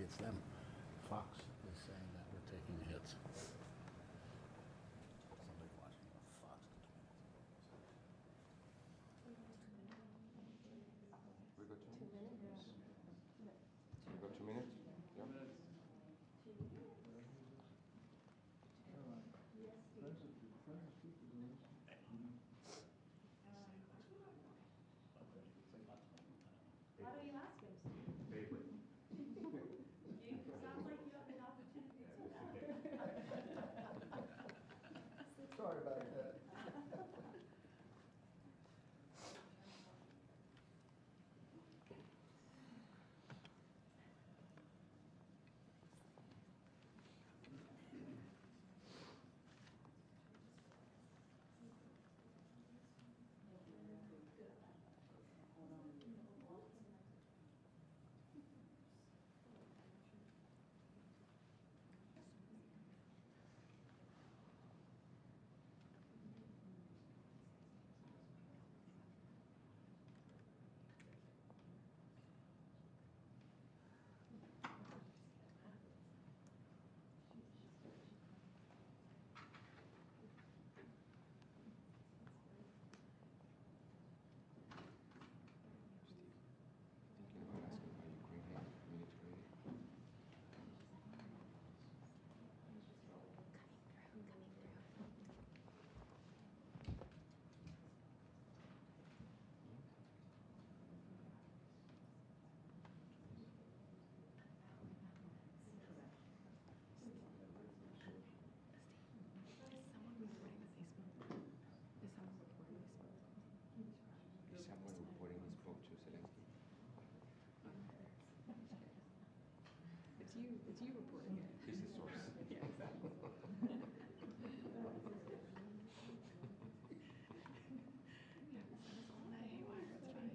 it's them. Fox is saying that we're taking hits. Somebody watching Fox. We got 2 minutes? We got 2 minutes? Yeah. Why don't you ask him, Steve? Favorite. Sounds like you have an opportunity to do that. Sorry about that. Thinking about asking about Ukraine military. Is someone reporting he spoke to Zelenskyy? It's you reporting it. He's the source. Yeah, exactly. Yeah, send us all that haywire, it's fine.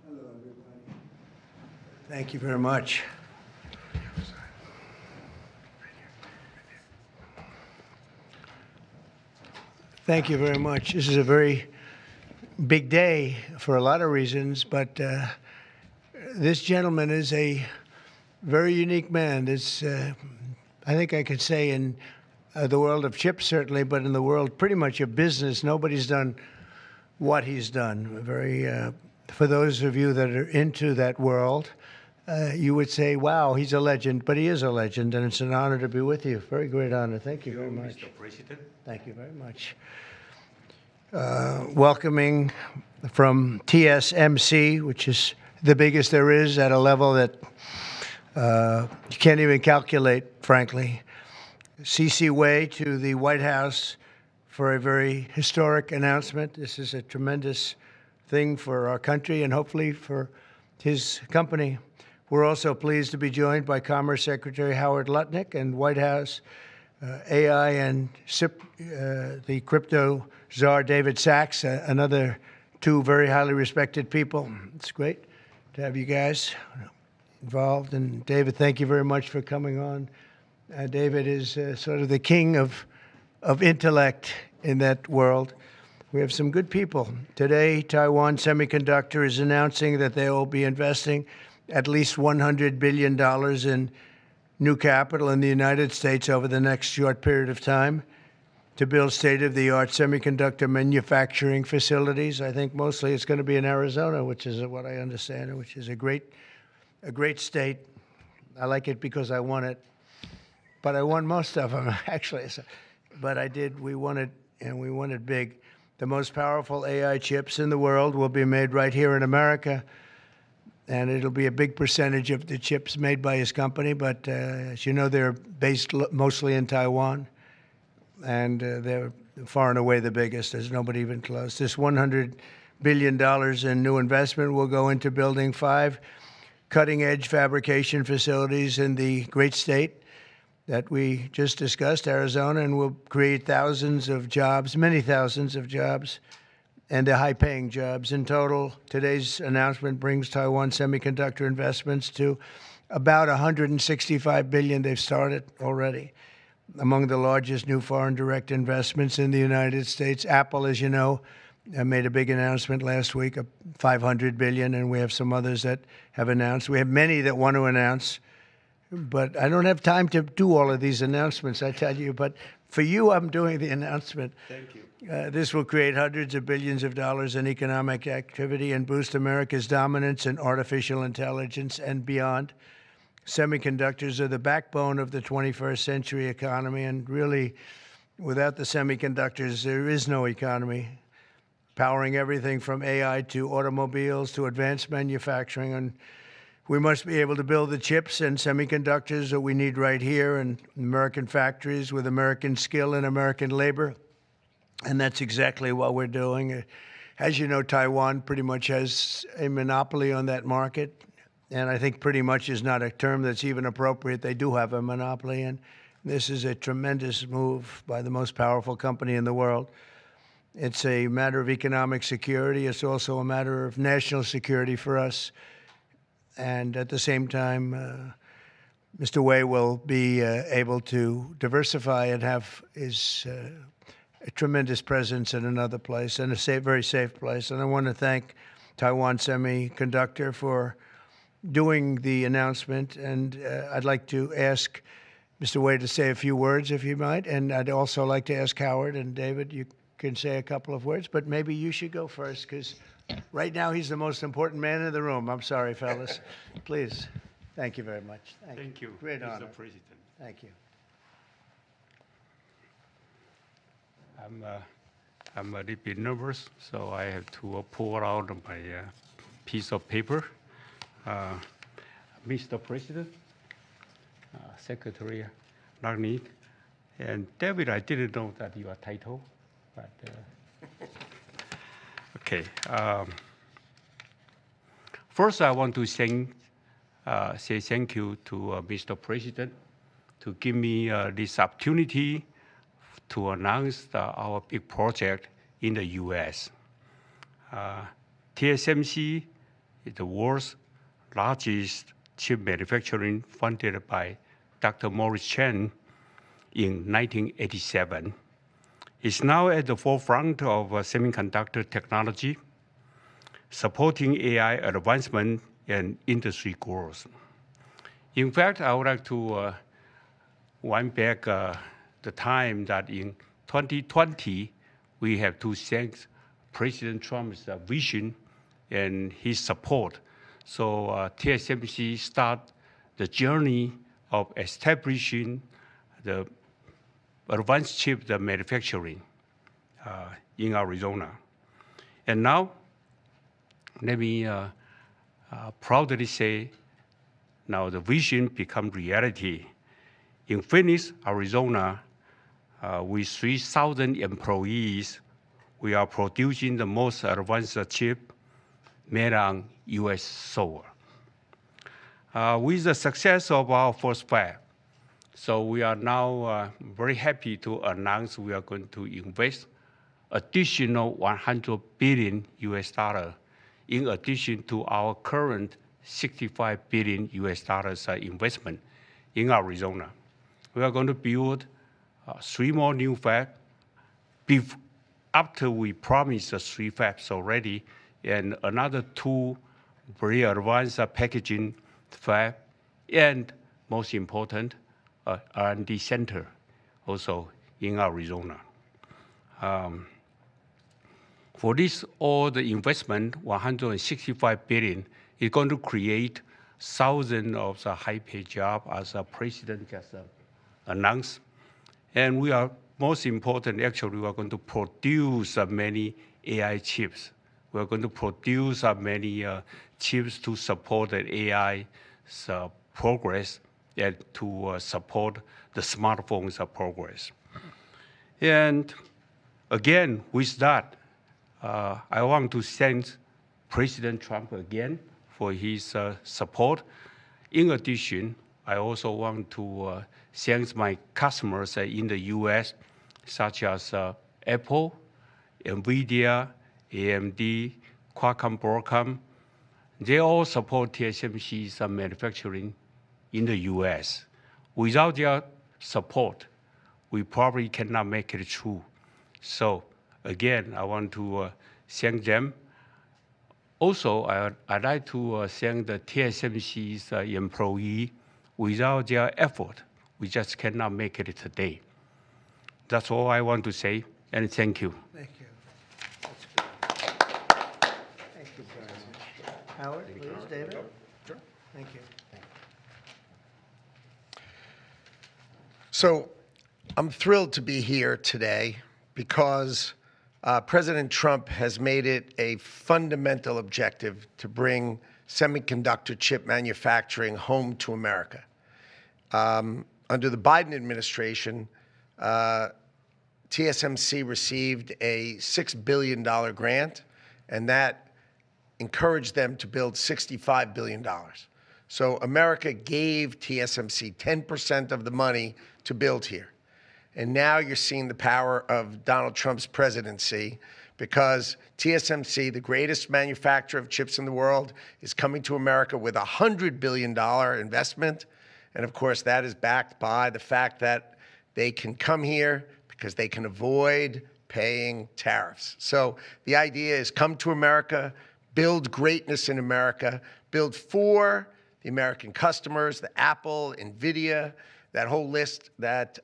Hello, everybody. Thank you very much. Thank you very much. This is a very big day for a lot of reasons, but this gentleman is a very unique man. It's, I think I could say in the world of chips, certainly, but in the world pretty much of business, nobody's done what he's done. For those of you that are into that world, you would say, wow, he's a legend, but he is a legend, and it's an honor to be with you. Very great honor. Thank you very much. Mr. President. Thank you very much. Welcoming from TSMC, which is the biggest there is at a level that you can't even calculate, frankly. C.C. Wei to the White House for a very historic announcement. This is a tremendous thing for our country and hopefully for his company. We're also pleased to be joined by Commerce Secretary Howard Lutnick and White House AI and SIP, the crypto czar David Sachs, another two very highly respected people. It's great to have you guys involved. And David, thank you very much for coming on. David is sort of the king of intellect in that world. We have some good people. Today, Taiwan Semiconductor is announcing that they will be investing at least $100 billion in new capital in the United States over the next short period of time to build state-of-the-art semiconductor manufacturing facilities. I think mostly it's going to be in Arizona, which is what I understand, which is a great state. I like it because I won it, but I won most of them, actually. But we won it, and we won it big. The most powerful AI chips in the world will be made right here in America, and it'll be a big percentage of the chips made by his company. But as you know, they're based mostly in Taiwan, and they're far and away the biggest. There's nobody even close. This $100 billion in new investment will go into building 5 cutting-edge fabrication facilities in the great state that we just discussed, Arizona, and will create thousands of jobs, many thousands of jobs, and they're high-paying jobs. In total, today's announcement brings Taiwan Semiconductor investments to about $165 billion they've started already. Among the largest new foreign direct investments in the United States, Apple, as you know, made a big announcement last week of $500 billion, and we have some others that have announced. We have many that want to announce. But I don't have time to do all of these announcements, I tell you. But for you, I'm doing the announcement. Thank you. This will create hundreds of billions of dollars in economic activity and boost America's dominance in artificial intelligence and beyond. Semiconductors are the backbone of the 21st century economy, and really, without the semiconductors, there is no economy. Powering everything from AI to automobiles to advanced manufacturing, and we must be able to build the chips and semiconductors that we need right here in American factories with American skill and American labor. And that's exactly what we're doing. As you know, Taiwan pretty much has a monopoly on that market. And I think pretty much is not a term that's even appropriate. They do have a monopoly. And this is a tremendous move by the most powerful company in the world. It's a matter of economic security. It's also a matter of national security for us. And at the same time, Mr. Wei will be able to diversify and have his a tremendous presence in another place, and a very safe place. And I want to thank Taiwan Semiconductor for doing the announcement. And I'd like to ask Mr. Wei to say a few words, if you might. And I'd also like to ask Howard and David, you can say a couple of words, but maybe you should go first, because right now he's the most important man in the room. I'm sorry, fellas. Please. Thank you very much. Thank you, Great honor. Mr. President. Thank you. I'm a little bit nervous, so I have to pull out my piece of paper. Mr. President, Secretary Lutnick, and David, I didn't know that your title, but okay. First, I want to say thank you to Mr. President to give me this opportunity to announce our big project in the U.S. TSMC is the world's largest chip manufacturing, funded by Dr. Morris Chang in 1987. It's now at the forefront of semiconductor technology, supporting AI advancement and industry growth. In fact, I would like to wind back the time that in 2020, we have to thank President Trump's vision and his support. So TSMC start the journey of establishing the advanced chip manufacturing in Arizona. And now, let me proudly say, now the vision become reality. In Phoenix, Arizona, with 3,000 employees, we are producing the most advanced chip made on US soil. With the success of our first fab, so we are now very happy to announce we are going to invest additional $100 billion in addition to our current $65 billion investment in Arizona. We are going to build 3 more new fabs after we promised the 3 fabs already, and another 2 very advanced packaging fab, and most important, R&D center also in Arizona. For this, all the investment, $165 billion, is going to create thousands of high-paid jobs, as the president just announced. And we are, most important, actually, we are going to produce many AI chips. We are going to produce many chips to support the AI progress and to support the smartphones progress. And again, with that, I want to thank President Trump again for his support. In addition, I also want to thank my customers in the US, such as Apple, NVIDIA, AMD, Qualcomm, Broadcom. They all support TSMC's manufacturing in the US. Without their support, we probably cannot make it through. So again, I want to thank them. Also, I'd like to thank the TSMC's employee. Without their effort, we just cannot make it today. That's all I want to say, and thank you. Thank you. That's good. Thank you very much. Howard, please, David? Sure. Thank you. So I'm thrilled to be here today because President Trump has made it a fundamental objective to bring semiconductor chip manufacturing home to America. Under the Biden administration, TSMC received a $6 billion grant, and that encouraged them to build $65 billion. So America gave TSMC 10% of the money to build here. And now you're seeing the power of Donald Trump's presidency, because TSMC, the greatest manufacturer of chips in the world, is coming to America with a $100 billion investment. And of course, that is backed by the fact that they can come here because they can avoid paying tariffs. So the idea is come to America, build greatness in America, build for the American customers, the Apple, NVIDIA, that whole list that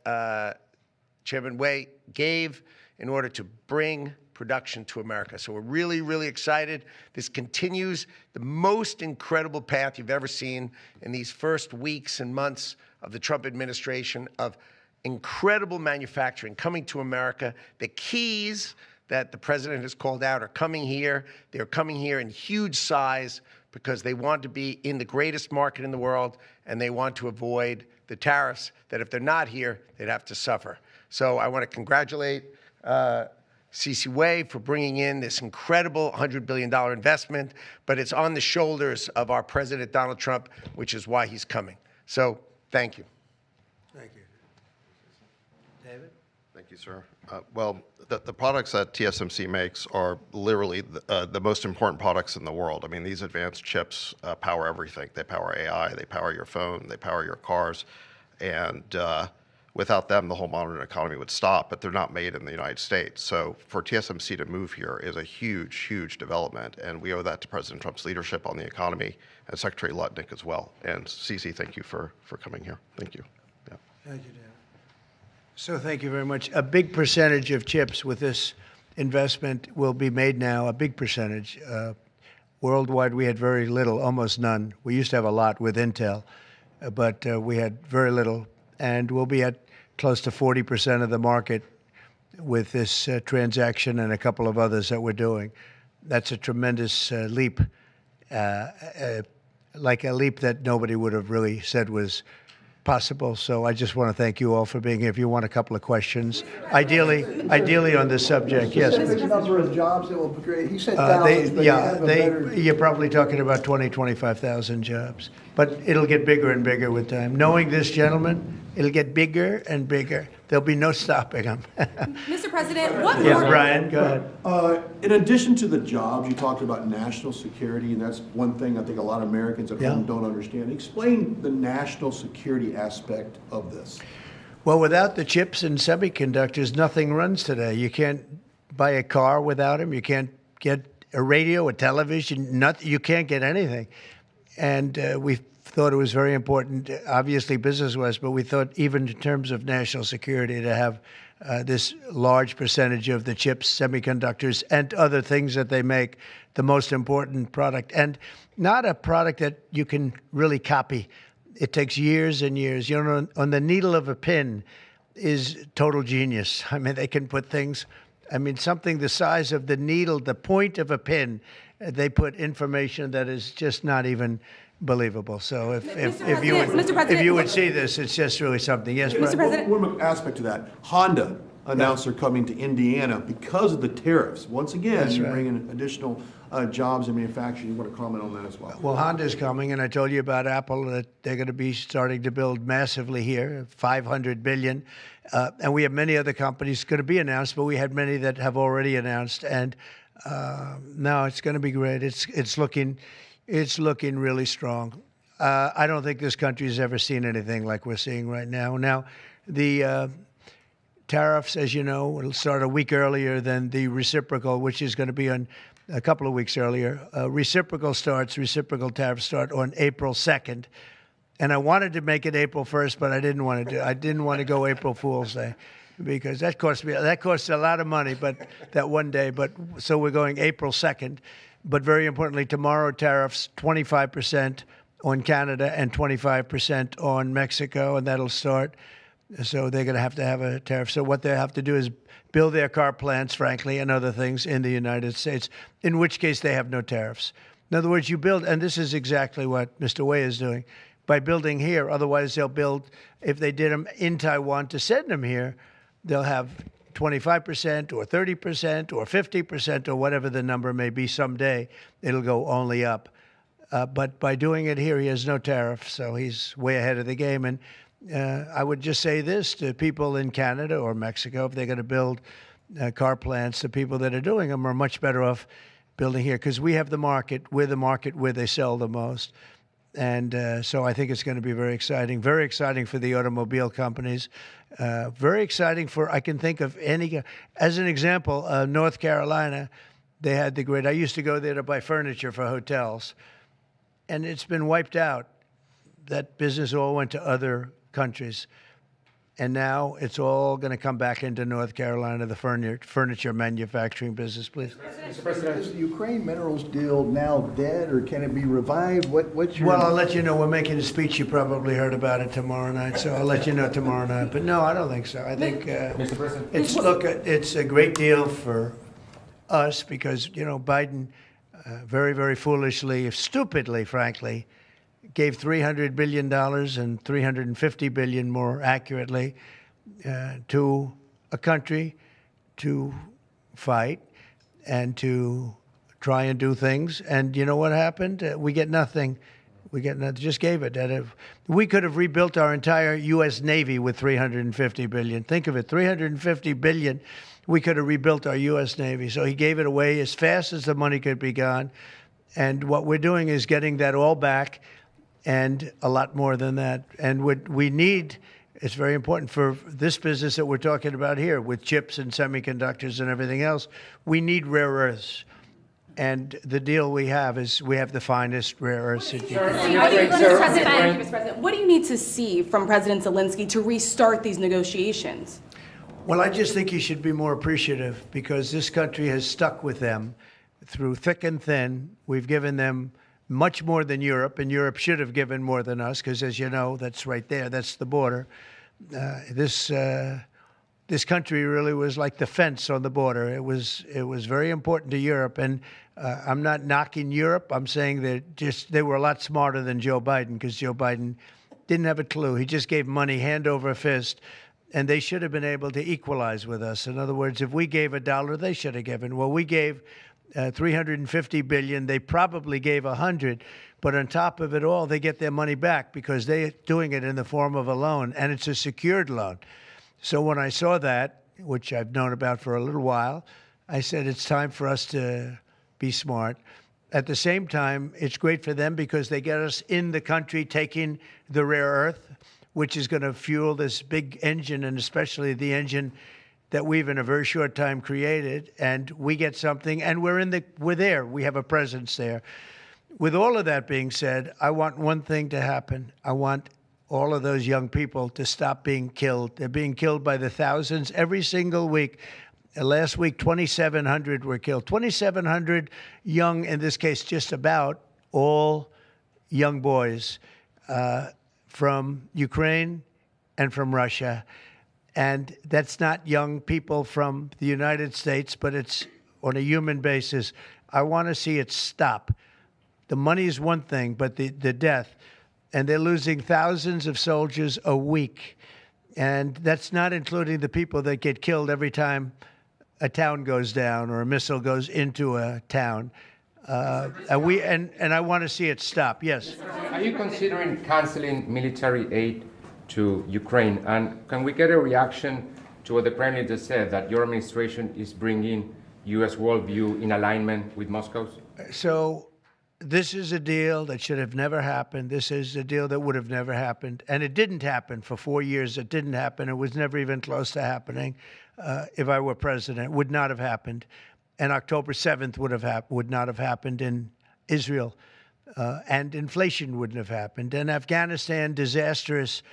Chairman Wei gave in order to bring production to America. So we're really, really excited. This continues the most incredible path you've ever seen in these first weeks and months of the Trump administration of incredible manufacturing coming to America. The keys that the president has called out are coming here. They're coming here in huge size because they want to be in the greatest market in the world, and they want to avoid the tariffs that if they're not here, they'd have to suffer. So I want to congratulate C.C. Wei for bringing in this incredible $100 billion investment, but it's on the shoulders of our President Donald Trump, which is why he's coming. So thank you. Thank you. David? Thank you, sir. Well, the products that TSMC makes are literally the most important products in the world. I mean, these advanced chips power everything. They power AI, they power your phone, they power your cars. And Without them, the whole modern economy would stop, but they're not made in the United States. So for TSMC to move here is a huge, huge development, and we owe that to President Trump's leadership on the economy and Secretary Lutnick as well. And Cece, thank you for coming here. Thank you. Yeah. Thank you, Dan. So thank you very much. A big percentage of chips with this investment will be made now, a big percentage. Worldwide, we had very little, almost none. We used to have a lot with Intel, but we had very little. And we'll be at close to 40% of the market with this transaction and a couple of others that we're doing. That's a tremendous leap, like a leap that nobody would have really said was possible. So I just want to thank you all for being here. If you want a couple of questions, ideally on this subject, yes. The number of jobs that will be created. He said thousands, but you're probably talking about 20, 25,000 jobs. But it'll get bigger and bigger with time. Knowing this gentleman, it'll get bigger and bigger. There'll be no stopping him. Mr. President, what Yeah, more? Brian, go ahead. In addition to the jobs, you talked about national security, and that's one thing I think a lot of Americans at home don't understand. Explain the national security aspect of this. Well, without the chips and semiconductors, nothing runs today. You can't buy a car without them. You can't get a radio, a television, you can't get anything. And we thought it was very important, obviously business-wise, but we thought even in terms of national security to have this large percentage of the chips, semiconductors, and other things that they make the most important product. And not a product that you can really copy. It takes years and years. You know, on the needle of a pin is total genius. I mean, they can put things, something the size of the needle, the point of a pin, they put information that is just not even believable. So if you would see this, it's just really something. Yes, Mr. President. One more aspect to that. Honda announced they're coming to Indiana because of the tariffs. Once again, you're bringing additional jobs in manufacturing. You want to comment on that as well? Well, Honda's coming, and I told you about Apple, that they're going to be starting to build massively here, $500 billion. And we have many other companies going to be announced, but we had many that have already announced. And no, it's going to be great. It's looking really strong. I don't think this country has ever seen anything like we're seeing right now. Now, the tariffs, as you know, will start a week earlier than the reciprocal, which is going to be on a couple of weeks earlier. Reciprocal tariffs start on April 2nd. And I wanted to make it April 1st, but I didn't want to go April Fool's Day, because that costs a lot of money, but that one day. But so we're going April 2nd. But very importantly, tomorrow tariffs 25% on Canada and 25% on Mexico, and that'll start. So they're going to have a tariff. So what they have to do is build their car plants, frankly, and other things in the United States, in which case they have no tariffs. In other words, you build, and this is exactly what Mr. Wei is doing, by building here. Otherwise, they'll build, if they did them in Taiwan to send them here, they'll have 25% or 30% or 50% or whatever the number may be someday. It'll go only up. But by doing it here, he has no tariff, so he's way ahead of the game. And I would just say this to people in Canada or Mexico: if they're going to build car plants, the people that are doing them are much better off building here, because we have the market. We're the market where they sell the most. And so I think it's going to be very exciting for the automobile companies, very exciting for, I can think of any, as an example, North Carolina, they had the great, I used to go there to buy furniture for hotels, and it's been wiped out. That business all went to other countries. And now it's all going to come back into North Carolina, the furniture manufacturing business, please. Mr. President, is the Ukraine minerals deal now dead, or can it be revived? What's your... Well, I'll let you know. We're making a speech. You probably heard about it tomorrow night, so I'll let you know tomorrow night. But no, I don't think so. I think Mr. President, it's a great deal for us because, you know, Biden very, very foolishly, stupidly, frankly, gave $300 billion and $350 billion more accurately to a country to fight and to try and do things. And you know what happened? We get nothing. We get nothing. Just gave it. We could have rebuilt our entire U.S. Navy with $350 billion. Think of it, $350 billion. We could have rebuilt our U.S. Navy. So he gave it away as fast as the money could be gone. And what we're doing is getting that all back, and a lot more than that. And we need It's very important for this business that we're talking about here with chips and semiconductors and everything else. We need rare earths. And the deal we have is we have the finest rare earths. Thank you, Mr. President. What do you need to see from President Zelenskyy to restart these negotiations? Well, I just think he should be more appreciative because this country has stuck with them through thick and thin. We've given them much more than Europe, and Europe should have given more than us because, as you know, that's right there. That's the border. This country really was like the fence on the border. It was very important to Europe, and I'm not knocking Europe. I'm saying that they were a lot smarter than Joe Biden because Joe Biden didn't have a clue. He just gave money hand over fist, and they should have been able to equalize with us. In other words, if we gave $1, they should have given. Well, we gave $350 billion. They probably gave $100, but on top of it all, they get their money back because they're doing it in the form of a loan, and it's a secured loan. So when I saw that, which I've known about for a little while, I said it's time for us to be smart. At the same time, it's great for them because they get us in the country taking the rare earth, which is going to fuel this big engine, and especially the engine that we've in a very short time created. And we get something, and we're there. We have a presence there. With all of that being said, I want one thing to happen. I want all of those young people to stop being killed. They're being killed by the thousands every single week. Last week, 2,700 were killed. 2,700 young, in this case, just about all young boys from Ukraine and from Russia. And that's not young people from the United States, but it's on a human basis. I want to see it stop. The money is one thing, but the death. And they're losing thousands of soldiers a week. And that's not including the people that get killed every time a town goes down or a missile goes into a town. And I want to see it stop. Yes. Are you considering canceling military aid to Ukraine? And can we get a reaction to what the Prime Minister said, that your administration is bringing U.S. worldview in alignment with Moscow's? So this is a deal that should have never happened. This is a deal that would have never happened. And it didn't happen for 4 years. It didn't happen. It was never even close to happening. If I were president, it would not have happened. And October 7th would not have happened in Israel. And inflation wouldn't have happened. And Afghanistan, disastrous,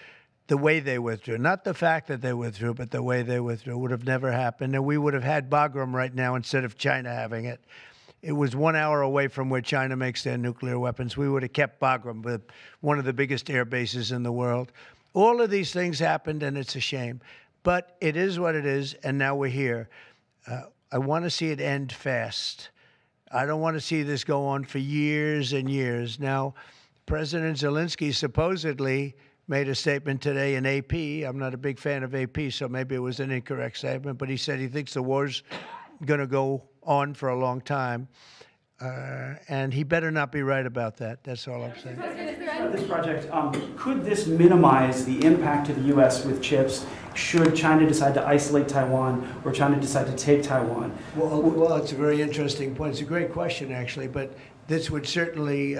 the way they withdrew. Not the fact that they withdrew, but the way they withdrew would have never happened. And we would have had Bagram right now instead of China having it. It was 1 hour away from where China makes their nuclear weapons. We would have kept Bagram with one of the biggest air bases in the world. All of these things happened, and it's a shame. But it is what it is, and now we're here. I want to see it end fast. I don't want to see this go on for years and years. Now, President Zelenskyy supposedly made a statement today in AP. I'm not a big fan of AP, so maybe it was an incorrect statement, but he said he thinks the war's going to go on for a long time. And he better not be right about that. That's all I'm saying. This project, could this minimize the impact to the U.S. with chips should China decide to isolate Taiwan or China decide to take Taiwan? Well, it's a very interesting point. It's a great question, actually, but this would certainly,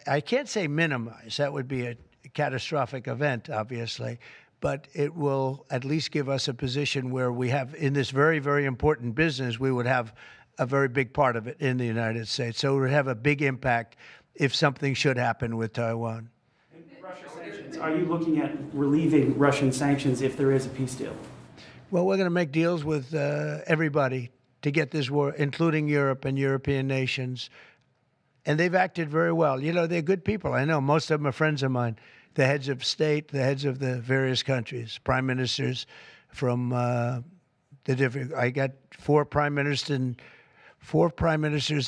I can't say minimize. That would be a catastrophic event, obviously. But it will at least give us a position where we have, in this very, very important business, we would have a very big part of it in the United States. So it would have a big impact if something should happen with Taiwan. Russia sanctions. Are you looking at relieving Russian sanctions if there is a peace deal? Well, we're going to make deals with everybody to get this war, including Europe and European nations. And they've acted very well. You know, they're good people. I know most of them are friends of mine. The heads of state, the heads of the various countries, prime ministers from the different. I got four prime ministers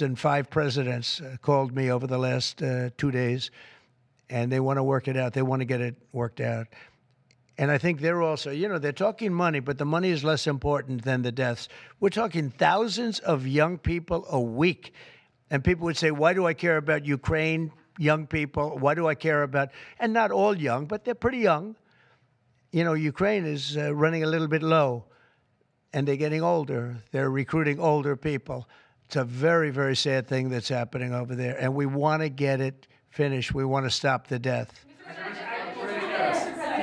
and 5 presidents called me over the last 2 days, and they want to work it out. They want to get it worked out. And I think they're also, you know, they're talking money, but the money is less important than the deaths. We're talking thousands of young people a week. And people would say, why do I care about Ukraine? Young people, why do I care about, and not all young, but they're pretty young. You know, Ukraine is running a little bit low, and they're getting older. They're recruiting older people. It's a very, very sad thing that's happening over there, and we want to get it finished. We want to stop the death.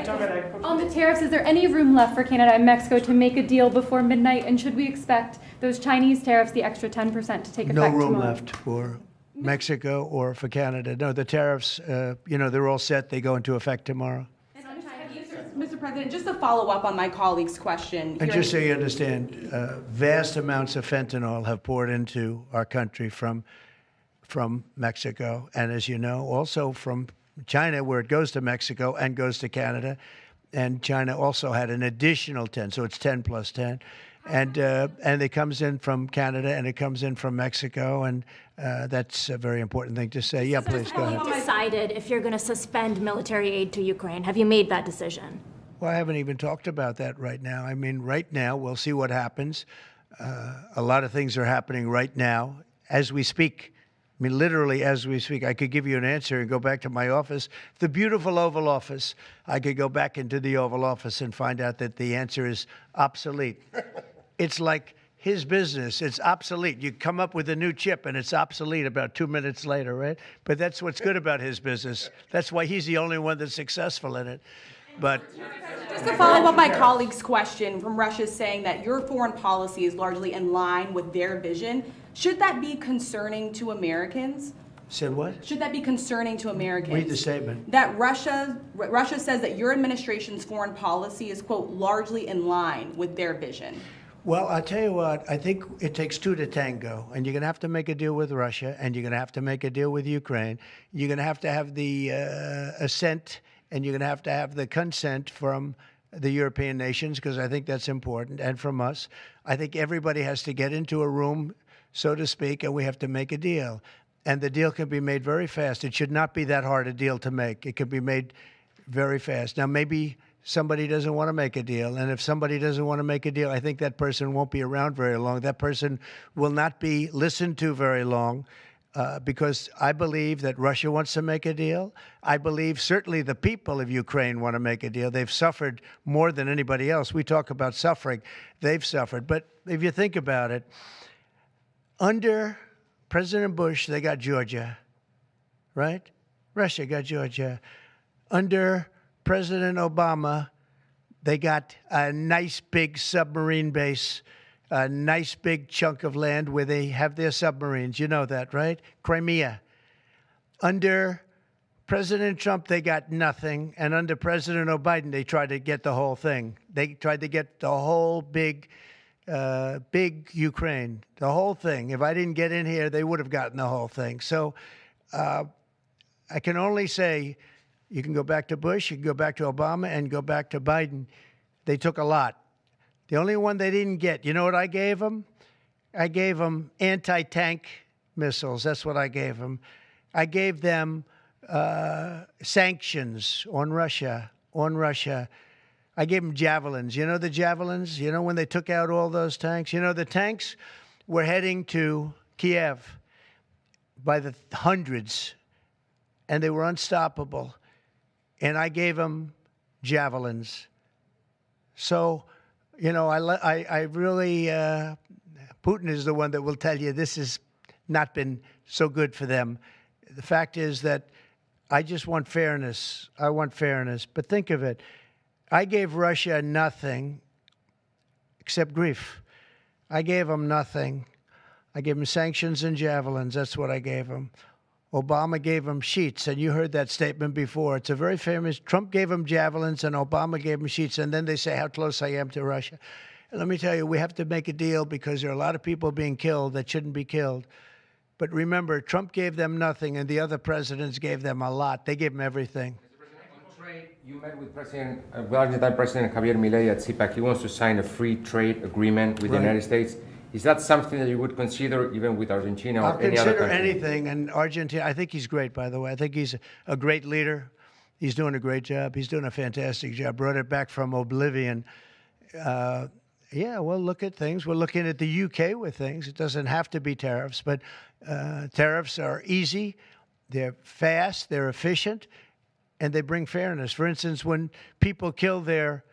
On the tariffs, is there any room left for Canada and Mexico to make a deal before midnight? And should we expect those Chinese tariffs, the extra 10%, to take effect No room tomorrow? left for Mexico or for Canada. No, the tariffs, they're all set. They go into effect tomorrow. Mr. President, just to follow up on my colleague's question. And just so you understand, vast amounts of fentanyl have poured into our country from Mexico, and as you know, also from China, where it goes to Mexico and goes to Canada, and China also had an additional 10, so it's 10 plus 10, and it comes in from Canada and it comes in from Mexico, and that's a very important thing to say. Yeah, please go ahead. Have you decided if you're going to suspend military aid to Ukraine? Have you made that decision? Well, I haven't even talked about that right now. I mean, right now, we'll see what happens. A lot of things are happening right now as we speak. I mean, literally as we speak. I could give you an answer and go back to my office, the beautiful Oval Office. I could go back into the Oval Office and find out that the answer is obsolete. It's like his business. It's obsolete. You come up with a new chip and it's obsolete about 2 minutes later, right? But that's what's good about his business. That's why he's the only one that's successful in it. But just to follow up my colleague's question from Russia saying that your foreign policy is largely in line with their vision, should that be concerning to Americans? Said what? Should that be concerning to Americans? Read the statement. That Russia says that your administration's foreign policy is, quote, largely in line with their vision. Well, I'll tell you what, I think it takes two to tango, and you're going to have to make a deal with Russia, and you're going to have to make a deal with Ukraine. You're going to have the assent, and you're going to have the consent from the European nations, because I think that's important, and from us. I think everybody has to get into a room, so to speak, and we have to make a deal. And the deal can be made very fast. It should not be that hard a deal to make. It can be made very fast. Now, maybe somebody doesn't want to make a deal, and if somebody doesn't want to make a deal, I think that person won't be around very long. That person will not be listened to very long, because I believe that Russia wants to make a deal. I believe certainly the people of Ukraine want to make a deal. They've suffered more than anybody else. We talk about suffering. They've suffered. But if you think about it, under President Bush, they got Georgia, right? Russia got Georgia. Under President Obama, they got a nice big submarine base, a nice big chunk of land where they have their submarines. You know that, right? Crimea. Under President Trump, they got nothing. And under President Biden, they tried to get the whole thing. They tried to get the whole big Ukraine, the whole thing. If I didn't get in here, they would have gotten the whole thing. So I can only say, you can go back to Bush, you can go back to Obama, and go back to Biden. They took a lot. The only one they didn't get, you know what I gave them? I gave them anti-tank missiles. That's what I gave them. I gave them sanctions on Russia. I gave them javelins. You know the javelins? You know when they took out all those tanks? You know the tanks were heading to Kiev by the hundreds, and they were unstoppable. And I gave them javelins. So, you know, I really, Putin is the one that will tell you this has not been so good for them. The fact is that I just want fairness. I want fairness. But think of it. I gave Russia nothing except grief. I gave them nothing. I gave them sanctions and javelins. That's what I gave them. Obama gave them sheets, and you heard that statement before. It's a very famous. Trump gave them javelins, and Obama gave them sheets, and then they say how close I am to Russia. And let me tell you, we have to make a deal because there are a lot of people being killed that shouldn't be killed. But remember, Trump gave them nothing, and the other presidents gave them a lot. They gave them everything. You met with Argentine President Javier Milei at CPAC. He wants to sign a free trade agreement with the United States. Is that something that you would consider even with Argentina or any other country? I'll consider anything. And Argentina, I think he's great, by the way. I think he's a great leader. He's doing a great job. He's doing a fantastic job. Brought it back from oblivion. Yeah, we'll look at things. We're looking at the UK with things. It doesn't have to be tariffs, but tariffs are easy. They're fast. They're efficient. And they bring fairness. For instance, when people kill their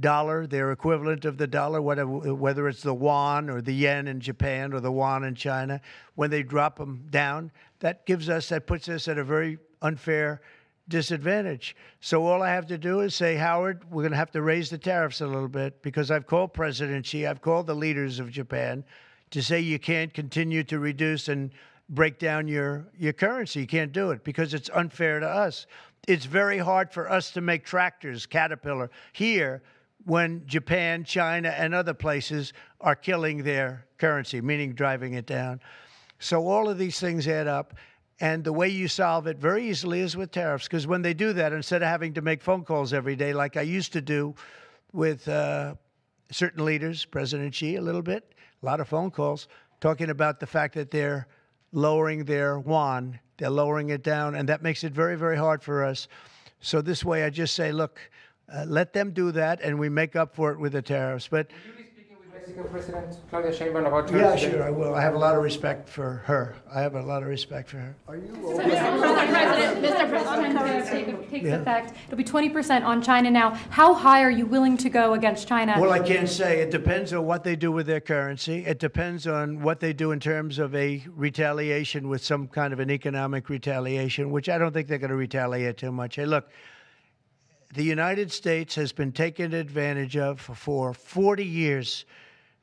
dollar, their equivalent of the dollar, whether it's the yuan or the yen in Japan or the yuan in China, when they drop them down, that puts us at a very unfair disadvantage. So all I have to do is say, Howard, we're going to have to raise the tariffs a little bit, because I've called President Xi, I've called the leaders of Japan to say you can't continue to reduce and break down your currency. You can't do it because it's unfair to us. It's very hard for us to make tractors, Caterpillar, here when Japan, China, and other places are killing their currency, meaning driving it down. So all of these things add up. And the way you solve it very easily is with tariffs, because when they do that, instead of having to make phone calls every day like I used to do with certain leaders, President Xi a little bit, a lot of phone calls, talking about the fact that they're lowering their yuan, they're lowering it down, and that makes it very, very hard for us. So this way I just say, look, let them do that, and we make up for it with the tariffs. But Mexican President Claudia Sheinbaum about yeah, tariffs? sure, I will. I have a lot of respect for her. I have a lot of respect for her. Are you Mr. President, takes effect. It'll be 20% on China now. How high are you willing to go against China? Well, I can't say. It depends on what they do with their currency. It depends on what they do in terms of a retaliation with some kind of an economic retaliation, which I don't think they're going to retaliate too much. Hey, look, the United States has been taken advantage of for 40 years.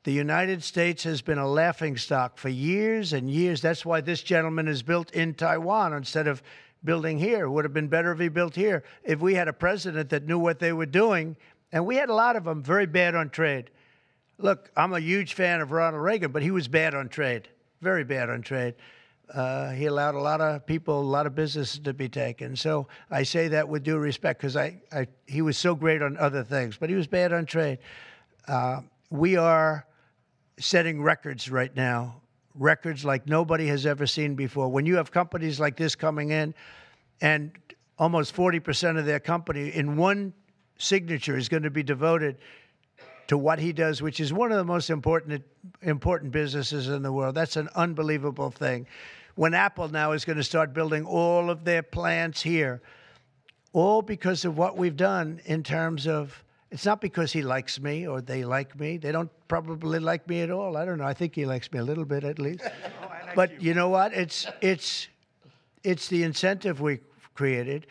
The United States has been a laughingstock for years and years. That's why this gentleman is built in Taiwan instead of building here. It would have been better if he built here. If we had a president that knew what they were doing, and we had a lot of them very bad on trade. Look, I'm a huge fan of Ronald Reagan, but he was bad on trade, very bad on trade. He allowed a lot of people, a lot of businesses to be taken. So I say that with due respect, because he was so great on other things, but he was bad on trade. We are setting records right now, records like nobody has ever seen before. When you have companies like this coming in, and almost 40% of their company in one signature is going to be devoted to what he does, which is one of the most important businesses in the world. That's an unbelievable thing. When Apple now is going to start building all of their plants here, all because of what we've done in terms of, it's not because he likes me or they like me. They don't probably like me at all. I don't know. I think he likes me a little bit at least. But you know what? It's the incentive we created,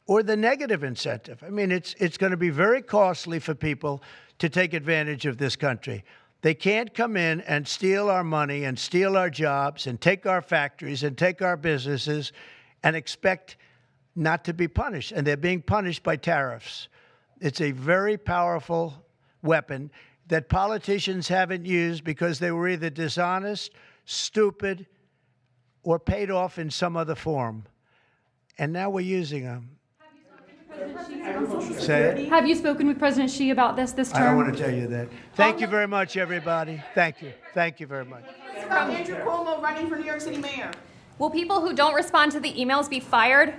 or the negative incentive. I mean, it's going to be very costly for people to take advantage of this country. They can't come in and steal our money and steal our jobs and take our factories and take our businesses and expect not to be punished. And they're being punished by tariffs. It's a very powerful weapon that politicians haven't used because they were either dishonest, stupid, or paid off in some other form. And now we're using them. Say it. Have you spoken with President Xi about this term? I don't want to tell you that. Thank you very much, everybody. Thank you. Thank you very much. Andrew Cuomo running for New York City mayor. Will people who don't respond to the emails be fired?